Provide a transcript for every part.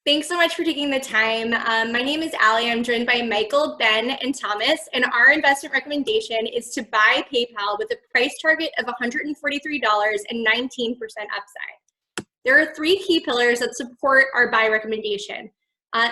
Thanks so much for taking the time. My name is Allie. I'm joined by Michael, Ben, and Thomas, and our investment recommendation is to buy PayPal with a price target of $143 and 19% upside. There are three key pillars that support our buy recommendation.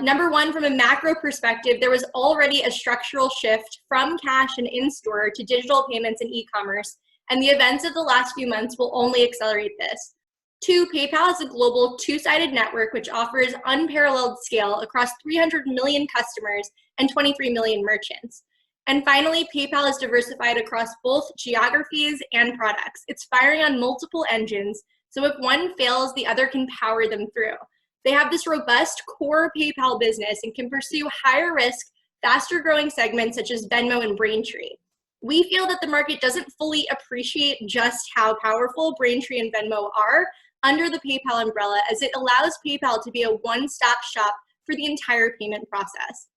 Number one, from a macro perspective, there was already a structural shift from cash and in-store to digital payments and e-commerce, and the events of the last few months will only accelerate this. Two, PayPal is a global two-sided network which offers unparalleled scale across 300 million customers and 23 million merchants. And finally, PayPal is diversified across both geographies and products. It's firing on multiple engines, so if one fails, the other can power them through. They have this robust core PayPal business and can pursue higher risk, faster growing segments such as Venmo and Braintree. We feel that the market doesn't fully appreciate just how powerful Braintree and Venmo are under the PayPal umbrella, as it allows PayPal to be a one-stop shop for the entire payment process.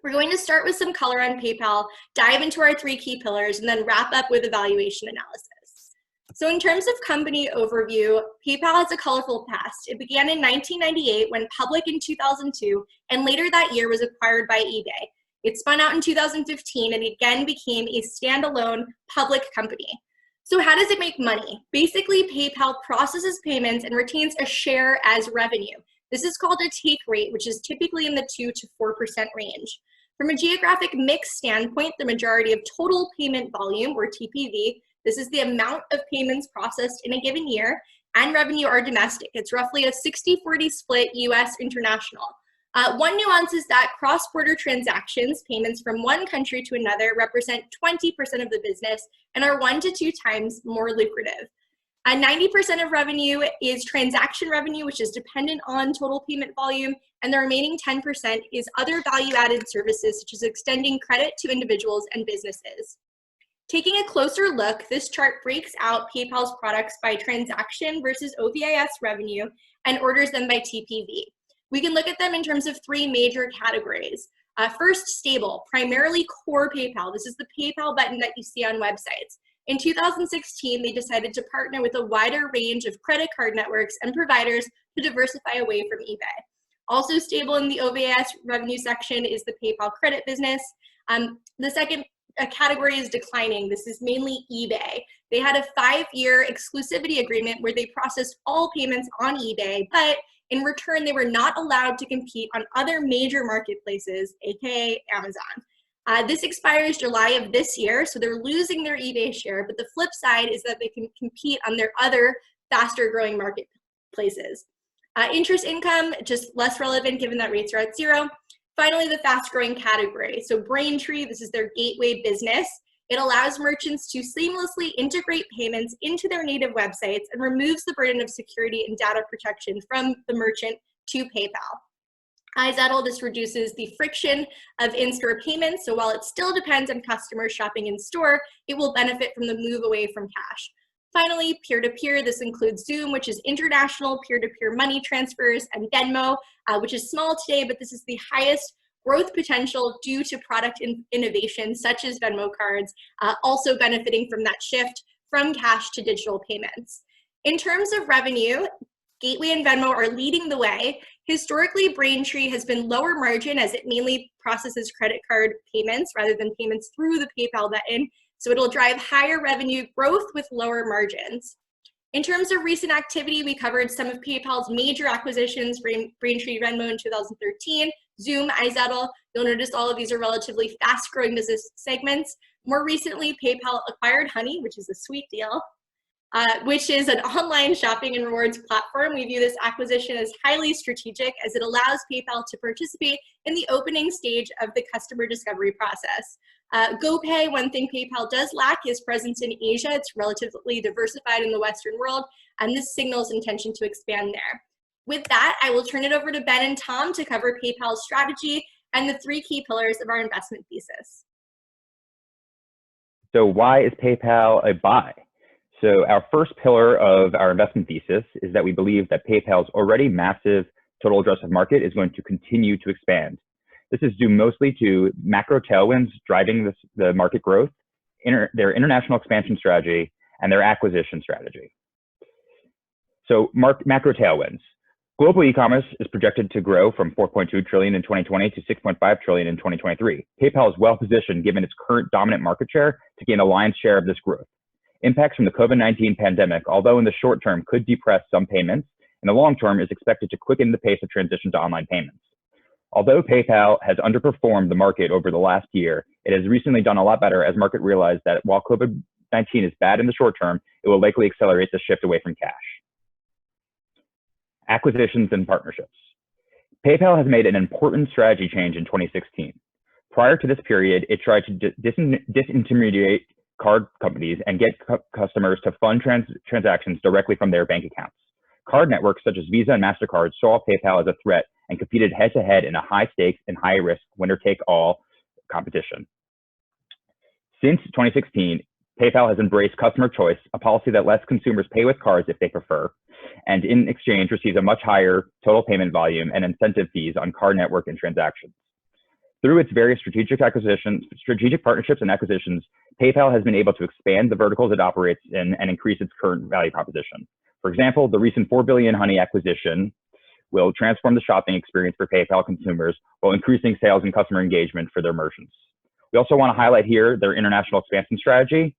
We're going to start with some color on PayPal, dive into our three key pillars, and then wrap up with a valuation analysis. So in terms of company overview, PayPal has a colorful past. It began in 1998, went public in 2002, and later that year was acquired by eBay. It spun out in 2015 and again became a standalone public company. So how does it make money? Basically, PayPal processes payments and retains a share as revenue. This is called a take rate, which is typically in the 2 to 4% range. From a geographic mix standpoint, the majority of total payment volume, or TPV, this is the amount of payments processed in a given year, and revenue are domestic. It's roughly a 60-40 split US international. One nuance is that cross-border transactions, payments from one country to another, represent 20% of the business and are 1 to 2 times more lucrative. 90% of revenue is transaction revenue, which is dependent on total payment volume, and the remaining 10% is other value-added services, such as extending credit to individuals and businesses. Taking a closer look, this chart breaks out PayPal's products by transaction versus OVIS revenue and orders them by TPV. We can look at them in terms of three major categories. First, stable, primarily core PayPal. This is the PayPal button that you see on websites. In 2016, they decided to partner with a wider range of credit card networks and providers to diversify away from eBay. Also stable in the OVIS revenue section is the PayPal credit business. The second category is declining. This is mainly eBay. They had a 5-year exclusivity agreement where they processed all payments on eBay, but in return, they were not allowed to compete on other major marketplaces, aka Amazon. This expires July of this year, so they're losing their eBay share, but the flip side is that they can compete on their other faster growing marketplaces. Interest income, just less relevant given that rates are at 0. Finally, the fast growing category. So Braintree, this is their gateway business. It allows merchants to seamlessly integrate payments into their native websites and removes the burden of security and data protection from the merchant to PayPal. iZettle, this reduces the friction of in-store payments, so while it still depends on customers shopping in store, it will benefit from the move away from cash. Finally, peer-to-peer, this includes Xoom, which is international peer-to-peer money transfers, and Venmo, which is small today, but this is the highest growth potential due to product innovation such as Venmo cards, also benefiting from that shift from cash to digital payments. In terms of revenue, Gateway and Venmo are leading the way. Historically, Braintree has been lower margin as it mainly processes credit card payments rather than payments through the PayPal button, so it'll drive higher revenue growth with lower margins. In terms of recent activity, we covered some of PayPal's major acquisitions, Braintree, Venmo in 2013, Xoom, iZettle. You'll notice all of these are relatively fast-growing business segments. More recently, PayPal acquired Honey, which is a sweet deal, which is an online shopping and rewards platform. We view this acquisition as highly strategic as it allows PayPal to participate in the opening stage of the customer discovery process. GoPay, one thing PayPal does lack is presence in Asia. It's relatively diversified in the Western world, and this signals intention to expand there. With that, I will turn it over to Ben and Tom to cover PayPal's strategy and the three key pillars of our investment thesis. So why is PayPal a buy? So our first pillar of our investment thesis is that we believe that PayPal's already massive total addressable market is going to continue to expand. This is due mostly to macro tailwinds driving the market growth, their international expansion strategy, and their acquisition strategy. So macro tailwinds. Global e-commerce is projected to grow from 4.2 trillion in 2020 to 6.5 trillion in 2023. PayPal is well positioned given its current dominant market share to gain a lion's share of this growth. Impacts from the COVID-19 pandemic, although in the short term could depress some payments, in the long term is expected to quicken the pace of transition to online payments. Although PayPal has underperformed the market over the last year, it has recently done a lot better as market realized that while COVID-19 is bad in the short term, it will likely accelerate the shift away from cash. Acquisitions and partnerships. PayPal has made an important strategy change in 2016. Prior to this period, it tried to disintermediate card companies and get customers to fund transactions directly from their bank accounts. Card networks such as Visa and MasterCard saw PayPal as a threat and competed head-to-head in a high-stakes and high-risk winner-take-all competition. Since 2016, PayPal has embraced customer choice, a policy that lets consumers pay with cards if they prefer, and in exchange receives a much higher total payment volume and incentive fees on card network and transactions. Through its various strategic partnerships and acquisitions, PayPal has been able to expand the verticals it operates in and increase its current value proposition. For example, the recent 4 Billion Honey acquisition will transform the shopping experience for PayPal consumers while increasing sales and customer engagement for their merchants. We also want to highlight here their international expansion strategy.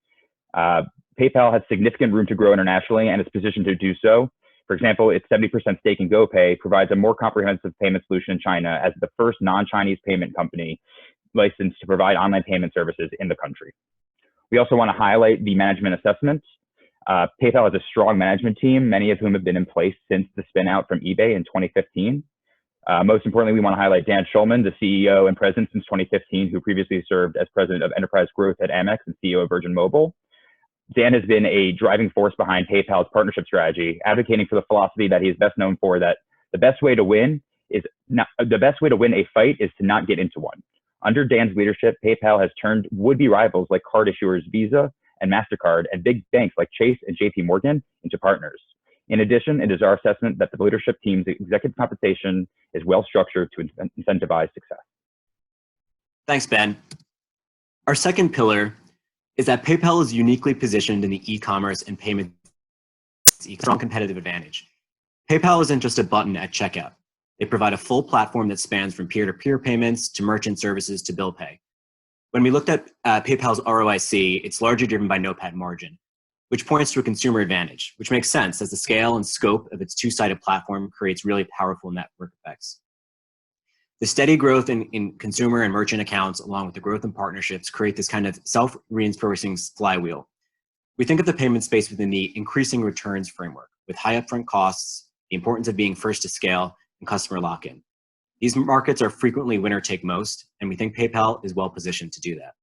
PayPal has significant room to grow internationally and is positioned to do so. For example, its 70% stake in GoPay provides a more comprehensive payment solution in China as the first non-Chinese payment company licensed to provide online payment services in the country. We also want to highlight the management assessments. PayPal has a strong management team, many of whom have been in place since the spin out from eBay in 2015. Most importantly, we want to highlight Dan Schulman, the CEO and president since 2015, who previously served as president of enterprise growth at Amex and CEO of Virgin Mobile. Dan has been a driving force behind PayPal's partnership strategy, advocating for the philosophy that he is best known for, that the best way to win a fight is to not get into one. Under Dan's leadership, PayPal has turned would-be rivals like card issuers Visa and MasterCard and big banks like Chase and JP Morgan into partners. In addition, it is our assessment that the leadership team's executive compensation is well structured to incentivize success. Thanks, Ben. Our second pillar is that PayPal is uniquely positioned in the e-commerce and payments strong competitive advantage. PayPal isn't just a button at checkout. They provide a full platform that spans from peer-to-peer payments to merchant services to bill pay. When we looked at PayPal's ROIC, it's largely driven by NOPAT margin, which points to a consumer advantage, which makes sense as the scale and scope of its two-sided platform creates really powerful network effects. The steady growth in consumer and merchant accounts, along with the growth in partnerships, create this kind of self-reinforcing flywheel. We think of the payment space within the increasing returns framework, with high upfront costs, the importance of being first to scale, and customer lock-in. These markets are frequently winner take most, and we think PayPal is well positioned to do that.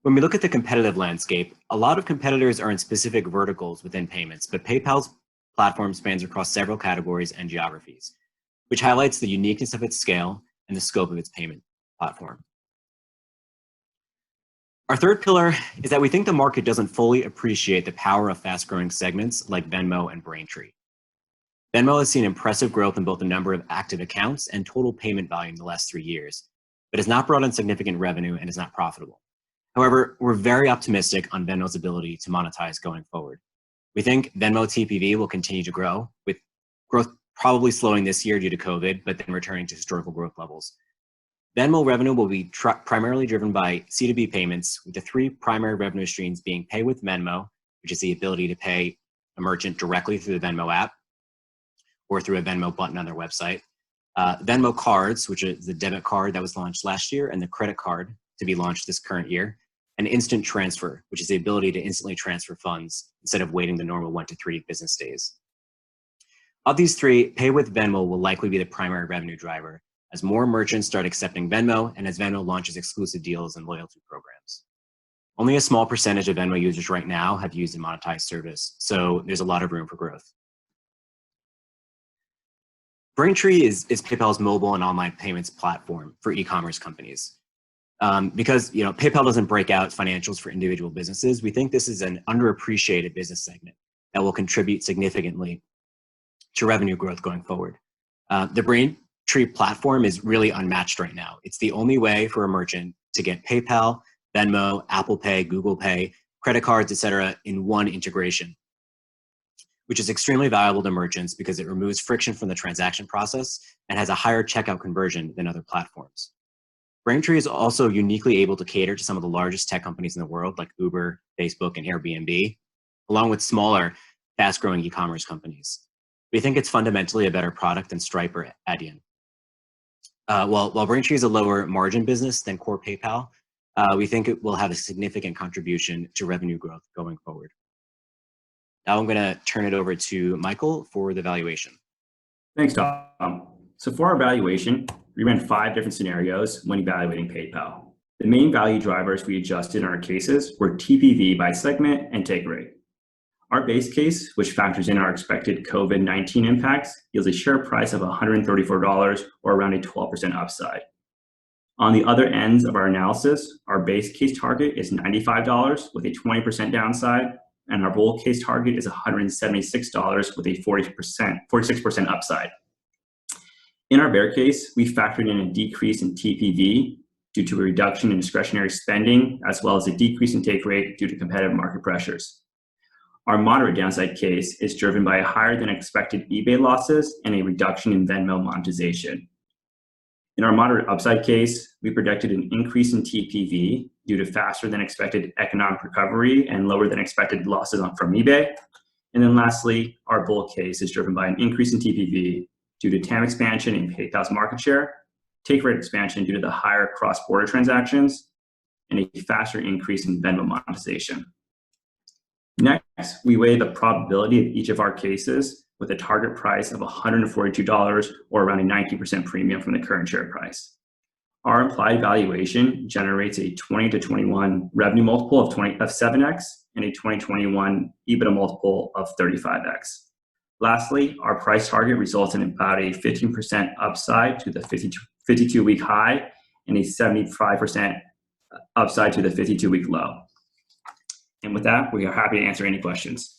When we look at the competitive landscape, a lot of competitors are in specific verticals within payments, but PayPal's platform spans across several categories and geographies, which highlights the uniqueness of its scale and the scope of its payment platform. Our third pillar is that we think the market doesn't fully appreciate the power of fast-growing segments like Venmo and Braintree. Venmo has seen impressive growth in both the number of active accounts and total payment volume in the last 3 years, but has not brought in significant revenue and is not profitable. However, we're very optimistic on Venmo's ability to monetize going forward. We think Venmo TPV will continue to grow, with growth probably slowing this year due to COVID, but then returning to historical growth levels. Venmo revenue will be primarily driven by C2B payments, with the 3 primary revenue streams being Pay with Venmo, which is the ability to pay a merchant directly through the Venmo app or through a Venmo button on their website. Venmo Cards, which is the debit card that was launched last year, and the credit card to be launched this current year. And Instant Transfer, which is the ability to instantly transfer funds instead of waiting the normal 1 to 3 business days. Of these 3, Pay with Venmo will likely be the primary revenue driver as more merchants start accepting Venmo and as Venmo launches exclusive deals and loyalty programs. Only a small percentage of Venmo users right now have used a monetized service, so there's a lot of room for growth. Braintree is PayPal's mobile and online payments platform for e-commerce companies. Because PayPal doesn't break out financials for individual businesses, we think this is an underappreciated business segment that will contribute significantly to revenue growth going forward. The Braintree platform is really unmatched right now. It's the only way for a merchant to get PayPal, Venmo, Apple Pay, Google Pay, credit cards, etc., in one integration. which is extremely valuable to merchants because it removes friction from the transaction process and has a higher checkout conversion than other platforms. Braintree is also uniquely able to cater to some of the largest tech companies in the world, like Uber, Facebook, and Airbnb, along with smaller, fast-growing e-commerce companies. We think it's fundamentally a better product than Stripe or Adyen. While Braintree is a lower margin business than core PayPal, we think it will have a significant contribution to revenue growth going forward. Now I'm going to turn it over to Michael for the valuation. Thanks, Tom. So for our valuation, we ran 5 different scenarios when evaluating PayPal. The main value drivers we adjusted in our cases were TPV by segment and take rate. Our base case, which factors in our expected COVID-19 impacts, yields a share price of $134 or around a 12% upside. On the other ends of our analysis, our base case target is $95 with a 20% downside, and our bull case target is $176 with a 46% upside. In our bear case, we factored in a decrease in TPV due to a reduction in discretionary spending, as well as a decrease in take rate due to competitive market pressures. Our moderate downside case is driven by higher than expected eBay losses and a reduction in Venmo monetization. In our moderate upside case, we projected an increase in TPV due to faster than expected economic recovery and lower than expected losses from eBay. And then lastly, our bull case is driven by an increase in TPV due to TAM expansion in PayPal's market share, take rate expansion due to the higher cross-border transactions, and a faster increase in Venmo monetization. Next, we weigh the probability of each of our cases with a target price of $142 or around a 19% premium from the current share price. Our implied valuation generates a 20 to 21 revenue multiple of 7x and a 2021 EBITDA multiple of 35x. Lastly, our price target results in about a 15% upside to the 52-week high and a 75% upside to the 52-week low. And with that, we are happy to answer any questions.